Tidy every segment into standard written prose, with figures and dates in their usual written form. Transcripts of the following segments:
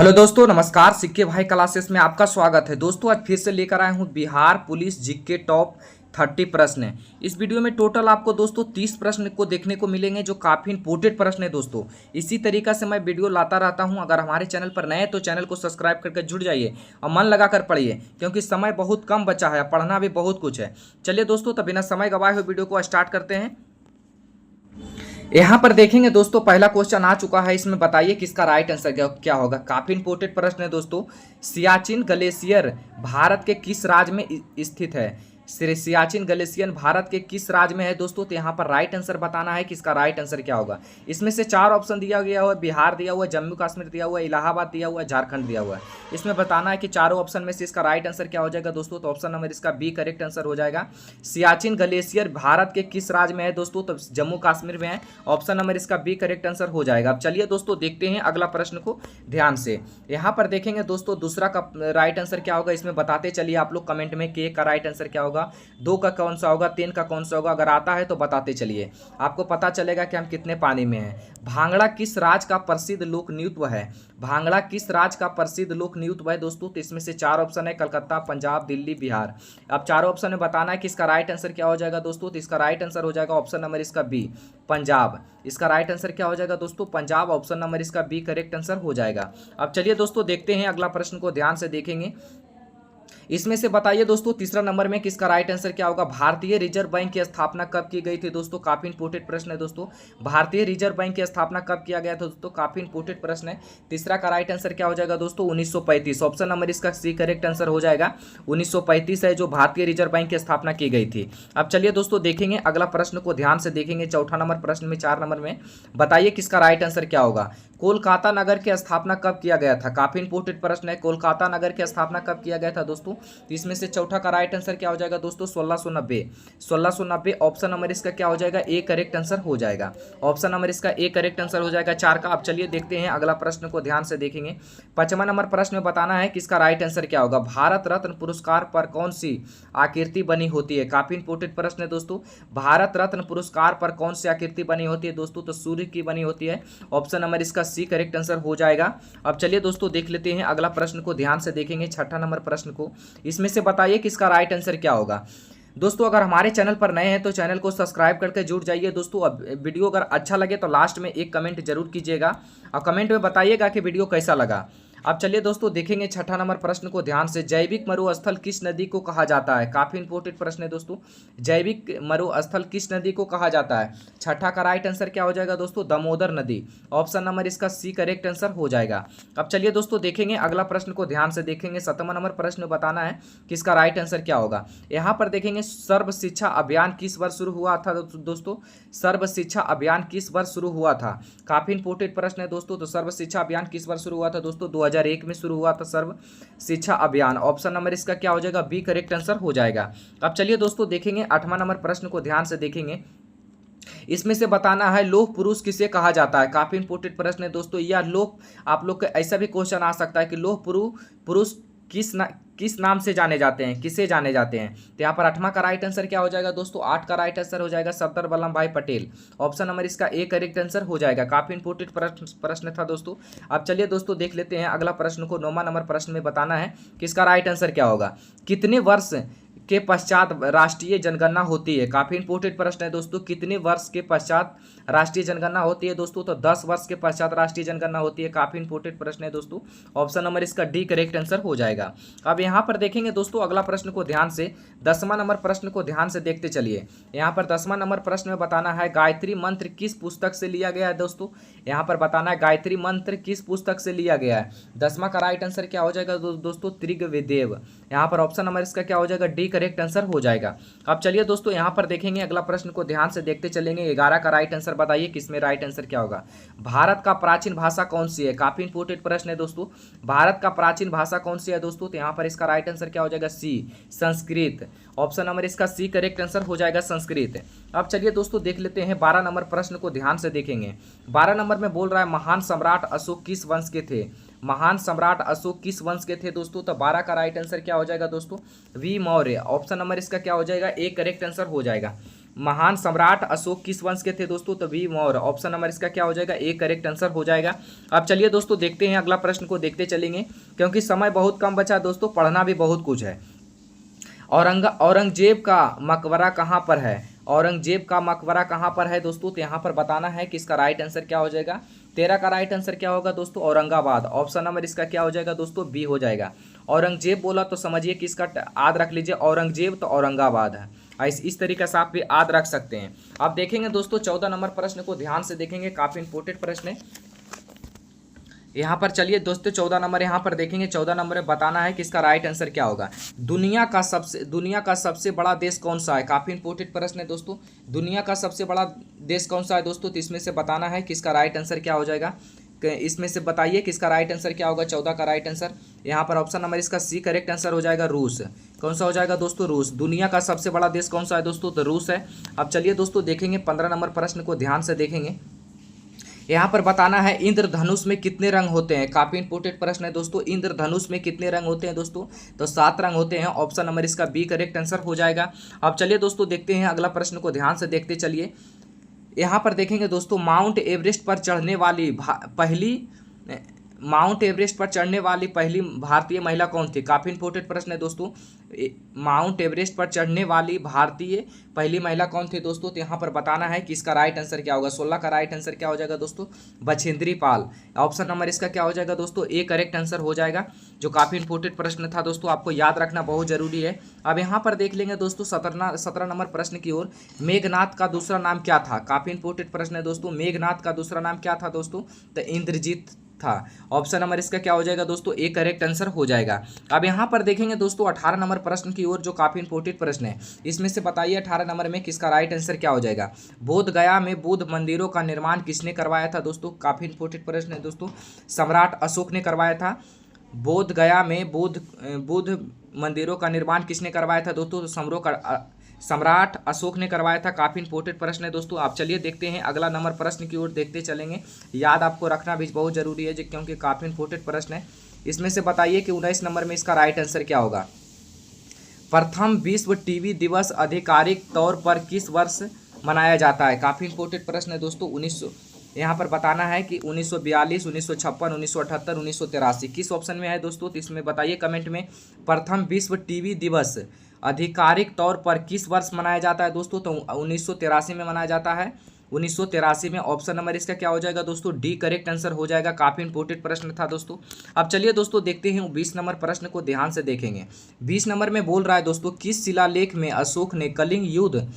Hello दोस्तों, नमस्कार। सिक्के भाई क्लासेस में आपका स्वागत है। दोस्तों, आज फिर से लेकर आया हूं बिहार पुलिस जीके टॉप 30 प्रश्न। इस वीडियो में टोटल आपको दोस्तों 30 प्रश्न को देखने को मिलेंगे, जो काफ़ी इंपोर्टेंट प्रश्न है। दोस्तों, इसी तरीका से मैं वीडियो लाता रहता हूं। अगर हमारे चैनल पर नए हैं तो चैनल को सब्सक्राइब करके जुड़ जाइए और मन लगाकर पढ़िए, क्योंकि समय बहुत कम बचा है, पढ़ना भी बहुत कुछ है। चलिए दोस्तों, तो बिना समय गवाए हुए वीडियो को स्टार्ट करते हैं। यहाँ पर देखेंगे दोस्तों, पहला क्वेश्चन आ चुका है। इसमें बताइए किसका राइट आंसर क्या होगा। काफी इंपोर्टेंट प्रश्न है दोस्तों। सियाचिन ग्लेशियर भारत के किस राज्य में स्थित है। सियाचिन ग्लेशियर भारत के किस राज्य में है दोस्तों। तो यहाँ पर राइट आंसर बताना है कि इसका राइट आंसर क्या होगा। इसमें से 4 ऑप्शन दिया गया हुआ है। बिहार दिया हुआ है, जम्मू कश्मीर दिया हुआ है, इलाहाबाद दिया हुआ है, झारखंड दिया हुआ है। इसमें बताना है कि चारों ऑप्शन में से इसका राइट आंसर क्या हो जाएगा दोस्तों। तो ऑप्शन नंबर इसका बी करेक्ट आंसर हो जाएगा। सियाचिन ग्लेशियर भारत के किस राज्य में है दोस्तों। तो जम्मू कश्मीर में है। ऑप्शन नंबर इसका बी करेक्ट आंसर हो जाएगा। अब चलिए दोस्तों, देखते हैं अगला प्रश्न को ध्यान से। यहाँ पर देखेंगे दोस्तों, दूसरा का राइट आंसर क्या होगा। इसमें बताते चलिए आप लोग कमेंट में कि 1 का राइट आंसर क्या होगा, 2 का कौन सा होगा, 3 का कौन सा होगा। अगर आता है तो बताते चलिए, आपको पता चलेगा कि हम कितने पानी में हैं। भांगड़ा किस राज्य का प्रसिद्ध लोक नृत्य है। भांगड़ा किस राज्य का प्रसिद्ध लोक नृत्य है दोस्तों। तो इसमें से 4 ऑप्शन है, कलकत्ता, पंजाब, दिल्ली, बिहार। अब चारों ऑप्शन में बताना है कि इसका राइट आंसर क्या हो जाएगा दोस्तों। तो इसका राइट आंसर हो जाएगा ऑप्शन नंबर इसका बी, पंजाब। इसका राइट आंसर क्या हो जाएगा दोस्तों, पंजाब। ऑप्शन नंबर इसका बी करेक्ट आंसर हो जाएगा। अब चलिए दोस्तों, देखते हैं अगला प्रश्न को ध्यान से देखेंगे। इसमें से बताइए दोस्तों, तीसरा नंबर में किसका राइट आंसर क्या होगा। भारतीय रिजर्व बैंक की स्थापना कब की गई थी दोस्तों। काफी इंपोर्टेंट प्रश्न है दोस्तों। भारतीय रिजर्व बैंक की स्थापना कब किया गया था दोस्तों। काफी इंपोर्टेंट प्रश्न है। तीसरा का राइट आंसर क्या हो जाएगा दोस्तों, 1935। ऑप्शन नंबर इसका सी करेक्ट आंसर हो जाएगा। 1935 है जो भारतीय रिजर्व बैंक की स्थापना की गई थी। अब चलिए दोस्तों, देखेंगे अगला प्रश्न को ध्यान से देखेंगे। चौथा नंबर प्रश्न में 4 नंबर में बताइए किसका राइट आंसर क्या होगा। कोलकाता नगर की स्थापना कब किया गया था। काफी इंपोर्टेंट प्रश्न है। कोलकाता नगर की स्थापना कब किया गया था दोस्तों। तो इसमें से चौथा का राइट आंसर क्या हो जाएगा दोस्तों, 1690। 1690 ऑप्शन नंबर इसका क्या हो जाएगा, ए करेक्ट आंसर हो जाएगा। ऑप्शन नंबर इसका ए करेक्ट आंसर हो जाएगा 4 का। अब चलिए देखते हैं अगला प्रश्न को ध्यान से देखेंगे। 5वां नंबर प्रश्न में बताना है कि इसका राइट आंसर क्या होगा। भारत रत्न पुरस्कार पर कौन सी आकृति बनी होती है। काफी इंपोर्टेंट प्रश्न है दोस्तों। भारत रत्न पुरस्कार पर कौन सी आकृति बनी होती है दोस्तों। तो सूर्य की बनी होती है। ऑप्शन नंबर इसका सी करेक्ट आंसर हो जाएगा। अब चलिए दोस्तों, देख लेते हैं अगला प्रश्न को ध्यान से देखेंगे। 6ठा नंबर प्रश्न को, इसमें से बताइए कि इसका राइट आंसर क्या होगा दोस्तों। अगर हमारे चैनल पर नए हैं तो चैनल को सब्सक्राइब करके जुड़ जाइए दोस्तों। अब वीडियो अगर अच्छा लगे तो लास्ट में एक कमेंट जरूर कीजिएगा और कमेंट में बताइएगा कि वीडियो कैसा लगा। अब चलिए दोस्तों, देखेंगे 6ठा नंबर प्रश्न को ध्यान से। जैविक मरुस्थल किस नदी को कहा जाता है। काफी इंपोर्टेंट प्रश्न है दोस्तों। जैविक मरुस्थल किस नदी को कहा जाता है। 6ठा का राइट आंसर क्या हो जाएगा दोस्तों, दामोदर नदी। ऑप्शन नंबर इसका सी करेक्ट आंसर हो जाएगा। अब चलिए दोस्तों, देखेंगे अगला प्रश्न को ध्यान से देखेंगे। 7वां नंबर प्रश्न में बताना है कि इसका राइट आंसर क्या होगा। यहाँ पर देखेंगे, सर्व शिक्षा अभियान किस वर्ष शुरू हुआ था दोस्तों। सर्व शिक्षा अभियान किस वर्ष शुरू हुआ था। काफी इंपोर्टेंट प्रश्न है दोस्तों। तो सर्व शिक्षा अभियान किस वर्ष शुरू हुआ था दोस्तों, 2001 में शुरू हुआ था सर्व शिक्षा अभियान। ऑप्शन नंबर इसका क्या हो जाएगा, बी करेक्ट आंसर हो जाएगा। अब चलिए दोस्तों, देखेंगे 8वां नंबर प्रश्न को ध्यान से देखेंगे। इसमें से बताना है, लोह पुरुष किसे कहा जाता है। काफी इंपोर्टेंट प्रश्न है दोस्तों। यह लोह, आप लोग का ऐसा भी क्वेश्चन आ सकता है कि लोह पुरुष किस नाम से जाने जाते हैं, किसे जाने जाते हैं। तो यहाँ पर 8वां का राइट आंसर क्या हो जाएगा दोस्तों, 8 का राइट आंसर हो जाएगा सरदार वल्लभ भाई पटेल। ऑप्शन नंबर इसका ए करेक्ट आंसर हो जाएगा। काफी इंपोर्टेंट प्रश्न था दोस्तों। अब चलिए दोस्तों, देख लेते हैं अगला प्रश्न को। 9वां नंबर प्रश्न में बताना है कि इसका राइट आंसर क्या होगा। कितने वर्ष के पश्चात राष्ट्रीय जनगणना होती है। काफी इंपोर्टेंट प्रश्न है दोस्तों। कितने वर्ष के पश्चात राष्ट्रीय जनगणना होती है दोस्तों। तो 10 वर्ष के पश्चात राष्ट्रीय जनगणना होती है। काफी इंपोर्टेंट प्रश्न है दोस्तों। ऑप्शन नंबर इसका डी करेक्ट आंसर हो जाएगा। अब यहाँ पर देखेंगे दोस्तों अगला प्रश्न को ध्यान से। 10वां नंबर प्रश्न को ध्यान से देखते चलिए। यहाँ पर 10वां नंबर प्रश्न में बताना है, गायत्री मंत्र किस पुस्तक से लिया गया है दोस्तों। यहाँ पर बताना है, गायत्री मंत्र किस पुस्तक से लिया गया है। 10वां का राइट आंसर क्या हो जाएगा दोस्तों, त्रिगवेदेव। यहाँ पर ऑप्शन नंबर इसका क्या हो जाएगा, डी करेक्ट आंसर हो जाएगा। अब चलिए दोस्तों, यहाँ पर देखेंगे अगला प्रश्न को ध्यान से देखते चलेंगे। 11 का राइट आंसर बताइए किसमें राइट आंसर क्या होगा। भारत का प्राचीन भाषा कौन सी है। काफी इंपोर्टेंट प्रश्न है दोस्तों। भारत का प्राचीन भाषा कौन सी है दोस्तों। तो यहाँ पर इसका राइट आंसर क्या हो जाएगा, सी संस्कृत। ऑप्शन नंबर इसका सी करेक्ट आंसर हो जाएगा, संस्कृत। अब चलिए दोस्तों, देख लेते हैं 12 नंबर प्रश्न को ध्यान से देखेंगे। 12 नंबर में बोल रहा है, महान सम्राट अशोक किस वंश के थे। महान सम्राट अशोक किस वंश के थे दोस्तों। तो 12 का राइट आंसर क्या हो जाएगा दोस्तों, वी मौर्य। ऑप्शन नंबर इसका क्या हो जाएगा, ए करेक्ट आंसर हो जाएगा। महान सम्राट अशोक किस वंश के थे दोस्तों? तो बी मौर्य। ऑप्शन नंबर इसका क्या हो जाएगा? ए करेक्ट आंसर हो जाएगा। अब चलिए दोस्तों देखते हैं अगला प्रश्न को, देखते चलेंगे क्योंकि समय बहुत कम बचा दोस्तों, पढ़ना भी बहुत कुछ है। औरंगजेब का मकबरा कहाँ पर है? औरंगजेब का मकबरा कहाँ पर है दोस्तों? तो यहाँ पर बताना है कि इसका राइट आंसर क्या हो जाएगा। 13 का राइट आंसर क्या होगा दोस्तों? औरंगाबाद। ऑप्शन नंबर इसका क्या हो जाएगा दोस्तों? बी हो जाएगा। औरंगजेब बोला तो समझिए कि इसका याद रख लीजिए, औरंगजेब तो औरंगाबाद है। इस तरीके से आप भी याद रख सकते हैं। आप देखेंगे दोस्तों 14 नंबर प्रश्न को ध्यान से देखेंगे, काफी इंपोर्टेंट प्रश्न है यहाँ पर। चलिए दोस्तों 14 नंबर यहाँ पर देखेंगे। 14 नंबर में बताना है कि इसका राइट आंसर क्या होगा। दुनिया का सबसे बड़ा देश कौन सा है? काफी इंपोर्टेंट प्रश्न है दोस्तों। दुनिया का सबसे बड़ा देश कौन सा है दोस्तों? तो इसमें से बताना है कि इसका राइट आंसर क्या हो जाएगा। इसमें से बताइए कि इसका राइट आंसर क्या होगा। 14 का राइट आंसर यहाँ पर ऑप्शन नंबर इसका सी करेक्ट आंसर हो जाएगा, रूस। कौन सा हो जाएगा दोस्तों? रूस। दुनिया का सबसे बड़ा देश कौन सा है दोस्तों? तो रूस है। अब चलिए दोस्तों देखेंगे 15 नंबर प्रश्न को ध्यान से देखेंगे। यहाँ पर बताना है इंद्रधनुष में कितने रंग होते हैं? काफी इंपोर्टेंट प्रश्न है दोस्तों। इंद्रधनुष में कितने रंग होते हैं दोस्तों? तो 7 रंग होते हैं। ऑप्शन नंबर इसका बी करेक्ट आंसर हो जाएगा। अब चलिए दोस्तों देखते हैं अगला प्रश्न को, ध्यान से देखते चलिए। यहाँ पर देखेंगे दोस्तों माउंट एवरेस्ट पर चढ़ने वाली पहली भारतीय महिला कौन थी? काफी इंपोर्टेंट प्रश्न है दोस्तों। माउंट एवरेस्ट पर चढ़ने वाली भारतीय पहली महिला कौन थी दोस्तों? तो यहाँ पर बताना है कि इसका राइट आंसर क्या होगा। 16 का राइट आंसर क्या हो जाएगा दोस्तों? बछेंद्री पाल। ऑप्शन नंबर इसका क्या हो जाएगा दोस्तों? ए करेक्ट आंसर हो जाएगा, जो काफी इंपोर्टेंट प्रश्न था दोस्तों, आपको याद रखना बहुत जरूरी है। अब यहाँ पर देख लेंगे दोस्तों 17 नंबर प्रश्न की ओर। मेघनाथ का दूसरा नाम क्या था? काफी इंपोर्टेंट प्रश्न है दोस्तों। मेघनाथ का दूसरा नाम क्या था दोस्तों? तो इंद्रजीत था। ऑप्शन नंबर इसका क्या हो जाएगा दोस्तों? ए करेक्ट आंसर हो जाएगा। अब यहाँ पर देखेंगे दोस्तों 18 नंबर प्रश्न की ओर, जो काफी इंपोर्टेंट प्रश्न है। इसमें से बताइए 18 नंबर में किसका राइट आंसर क्या हो जाएगा। बोध गया में बुद्ध मंदिरों का निर्माण किसने करवाया था दोस्तों? काफी इंपोर्टेंट प्रश्न है दोस्तों। सम्राट अशोक ने करवाया था। बोध गया में बुद्ध मंदिरों का निर्माण किसने करवाया था दोस्तों? सम्राट अशोक ने करवाया था। काफी इंपोर्टेंट प्रश्न है दोस्तों। आप चलिए देखते हैं अगला नंबर प्रश्न की ओर, देखते चलेंगे। याद आपको रखना भी बहुत जरूरी है क्योंकि काफी इंपोर्टेंट प्रश्न है। इसमें से बताइए कि 19 नंबर में इसका राइट आंसर क्या होगा। प्रथम विश्व टीबी दिवस आधिकारिक तौर पर किस वर्ष मनाया जाता है? काफी इंपोर्टेंट प्रश्न है दोस्तों। 1900 यहाँ पर बताना है कि 1942, 1956, 1978, 1983 किस ऑप्शन में है दोस्तों? तो इसमें बताइए कमेंट में। प्रथम विश्व टीबी दिवस आधिकारिक तौर पर किस वर्ष मनाया जाता है दोस्तों? तो 1983 में मनाया जाता है। 1983 में। ऑप्शन नंबर इसका क्या हो जाएगा दोस्तों? डी करेक्ट आंसर हो जाएगा। काफी इंपोर्टेंट प्रश्न था दोस्तों। अब चलिए दोस्तों देखते हैं 20 नंबर प्रश्न को, ध्यान से देखेंगे। 20 नंबर में बोल रहा है दोस्तों, किस शिलालेख में अशोक ने कलिंग युद्ध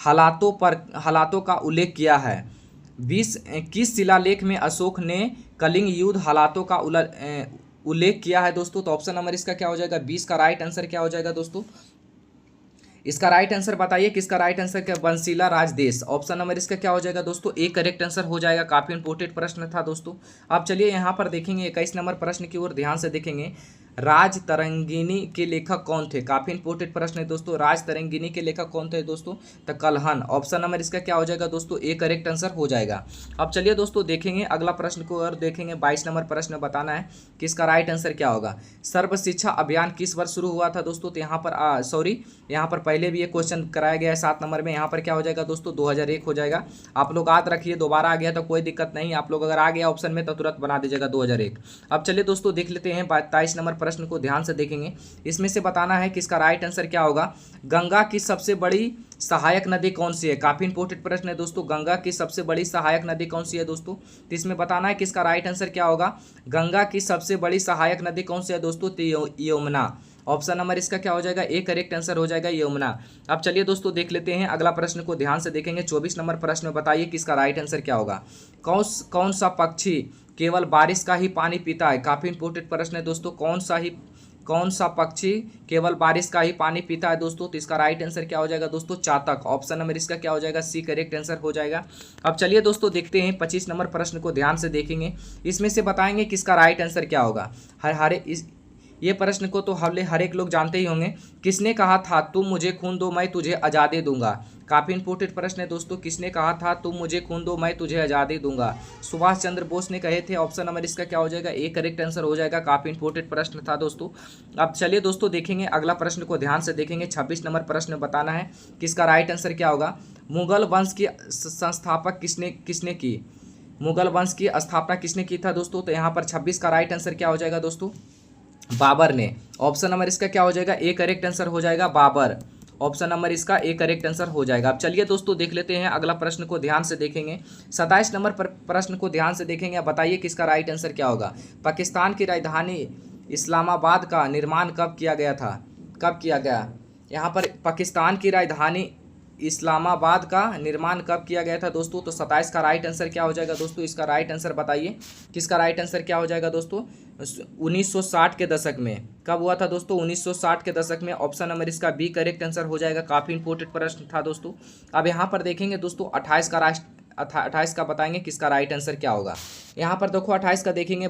हालातों का उल्लेख किया है? किस शिलालेख में अशोक ने कलिंग युद्ध हालातों का उल्लेख किया है दोस्तों? तो ऑप्शन नंबर इसका क्या हो जाएगा? 20 का राइट आंसर क्या हो जाएगा दोस्तों? इसका राइट आंसर बताइए किसका राइट आंसर क्या? बंसीला राजदेश। ऑप्शन नंबर इसका क्या हो जाएगा दोस्तों? ए करेक्ट आंसर हो जाएगा। काफी इंपोर्टेंट प्रश्न था दोस्तों। अब चलिए यहाँ पर देखेंगे 21 नंबर प्रश्न की ओर, ध्यान से देखेंगे। राज तरंगिणी के लेखक कौन थे? काफी इंपोर्टेंट प्रश्न है दोस्तों। राज तरंगिणी के लेखक कौन थे दोस्तों? तो कल्हण। ऑप्शन नंबर इसका क्या हो जाएगा दोस्तों? ए करेक्ट आंसर हो जाएगा। अब चलिए दोस्तों देखेंगे अगला प्रश्न को और देखेंगे 22 नंबर प्रश्न बताना है कि इसका राइट आंसर क्या होगा। सर्व शिक्षा अभियान किस वर्ष शुरू हुआ था दोस्तों? तो यहाँ पर यहाँ पर पहले भी ये क्वेश्चन कराया गया है 7 नंबर में। यहाँ पर क्या हो जाएगा दोस्तों? 2001 हो जाएगा। आप लोग याद रखिए, दोबारा आ गया तो कोई दिक्कत नहीं, आप लोग अगर आ गया ऑप्शन में तो तुरंत बना दीजिएगा 2001। अब चलिए दोस्तों देख लेते हैं 23 नंबर प्रश्न को, ध्यान से देखेंगे। इसमें से बताना है कि इसका राइट आंसर क्या होगा। गंगा की सबसे बड़ी सहायक नदी कौन सी है? काफी इंपोर्टेंट प्रश्न है दोस्तों। गंगा की सबसे बड़ी सहायक नदी कौन सी है दोस्तों? तो इसमें बताना है कि इसका राइट आंसर क्या होगा। गंगा की सबसे बड़ी सहायक नदी कौन सी है दोस्तों? तो यमुना। ऑप्शन नंबर इसका क्या हो जाएगा? ए करेक्ट आंसर हो जाएगा, यमुना। अब चलिए दोस्तों देख लेते हैं अगला प्रश्न को, ध्यान से देखेंगे। 24 नंबर प्रश्न में बताइए कि इसका राइट आंसर क्या होगा। कौन सा पक्षी केवल बारिश का ही पानी पीता है? काफी इंपोर्टेंट प्रश्न है दोस्तों। कौन सा पक्षी केवल बारिश का ही पानी पीता है दोस्तों? तो इसका राइट आंसर क्या हो जाएगा दोस्तों? चातक। ऑप्शन नंबर इसका क्या हो जाएगा? सी करेक्ट आंसर हो जाएगा। अब चलिए दोस्तों देखते हैं 25 नंबर प्रश्न को, ध्यान से देखेंगे। इसमें से बताएंगे कि इसका राइट आंसर क्या होगा। ये प्रश्न को तो हर एक लोग जानते ही होंगे। किसने कहा था तुम मुझे खून दो मैं तुझे आज़ादी दूंगा? काफ़ी इंपॉर्टेंट प्रश्न है दोस्तों। किसने कहा था तुम मुझे खून दो मैं तुझे आज़ादी दूंगा? सुभाष चंद्र बोस ने कहे थे। ऑप्शन नंबर इसका क्या हो जाएगा? ए करेक्ट आंसर हो जाएगा। काफ़ी इंपॉर्टेंट प्रश्न था दोस्तों। अब चलिए दोस्तों देखेंगे अगला प्रश्न को ध्यान से देखेंगे। 26 नंबर प्रश्न बताना है कि इसका राइट आंसर क्या होगा। मुगल वंश की संस्थापक किसने की? मुगल वंश की स्थापना किसने की था दोस्तों? तो यहाँ पर 26 का राइट आंसर क्या हो जाएगा दोस्तों? बाबर ने। ऑप्शन नंबर इसका क्या हो जाएगा? ए करेक्ट आंसर हो जाएगा बाबर। ऑप्शन नंबर इसका ए करेक्ट आंसर हो जाएगा। अब चलिए दोस्तों देख लेते हैं अगला प्रश्न को ध्यान से देखेंगे। 27 नंबर प्रश्न को ध्यान से देखेंगे। बताइए किसका राइट आंसर क्या होगा। पाकिस्तान की राजधानी इस्लामाबाद का निर्माण कब किया गया था? कब किया गया? यहाँ पर पाकिस्तान की राजधानी इस्लामाबाद का निर्माण कब किया गया था दोस्तों? तो 27 का राइट आंसर क्या हो जाएगा दोस्तों? इसका राइट आंसर बताइए किसका राइट आंसर क्या हो जाएगा दोस्तों? 1960 के दशक में। कब हुआ था दोस्तों? 1960 के दशक में। ऑप्शन नंबर इसका बी करेक्ट आंसर हो जाएगा। काफ़ी इंपॉर्टेंट प्रश्न था दोस्तों। अब यहाँ पर देखेंगे दोस्तों 28 का बताएंगे किसका राइट आंसर क्या होगा। यहाँ पर देखो 28 का देखेंगे।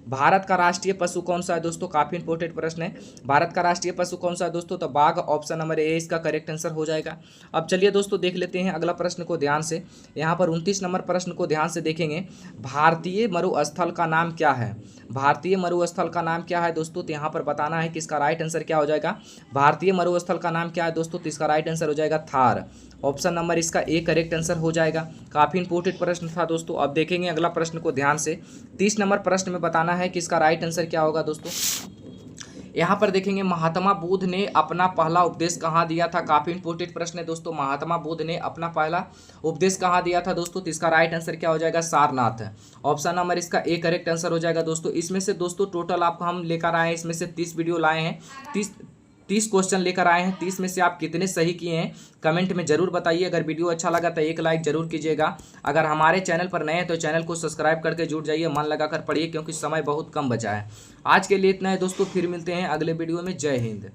भारत का राष्ट्रीय पशु कौन सा है दोस्तों? काफ़ी इंपॉर्टेंट प्रश्न है। भारत का राष्ट्रीय पशु कौन सा है दोस्तों? तो बाघ। ऑप्शन नंबर ए इसका करेक्ट आंसर हो जाएगा। अब चलिए दोस्तों देख लेते हैं अगला प्रश्न को ध्यान से। यहाँ पर 29 नंबर प्रश्न को ध्यान से देखेंगे। भारतीय मरुस्थल का नाम क्या है? भारतीय मरुस्थल का नाम क्या है दोस्तों? तो यहाँ पर बताना है कि इसका राइट आंसर क्या हो जाएगा। भारतीय मरुस्थल का नाम क्या है दोस्तों? तो इसका राइट आंसर हो जाएगा थार। ऑप्शन नंबर इसका ए करेक्ट आंसर हो जाएगा। काफ़ी इंपॉर्टेंट प्रश्न था दोस्तों। अब देखेंगे अगला प्रश्न को ध्यान से। 30 नंबर प्रश्न में बताना है कि इसका राइट आंसर क्या होगा दोस्तों। यहाँ पर देखेंगे महात्मा बुद्ध ने अपना पहला उपदेश कहाँ दिया था? काफ़ी इंपॉर्टेंट प्रश्न है दोस्तों। महात्मा बुद्ध ने अपना पहला उपदेश कहाँ दिया था दोस्तों? तो इसका राइट आंसर क्या हो जाएगा? सारनाथ। ऑप्शन नंबर इसका ए करेक्ट आंसर हो जाएगा दोस्तों। इसमें से दोस्तों टोटल आपको हम लेकर आए हैं, इसमें से 30 वीडियो लाए हैं, 30 क्वेश्चन लेकर आए हैं। 30 में से आप कितने सही किए हैं कमेंट में जरूर बताइए। अगर वीडियो अच्छा लगा तो एक लाइक जरूर कीजिएगा। अगर हमारे चैनल पर नए हैं तो चैनल को सब्सक्राइब करके जुड़ जाइए, मन लगाकर पढ़िए क्योंकि समय बहुत कम बचा है। आज के लिए इतना है दोस्तों, फिर मिलते हैं अगले वीडियो में। जय हिंद।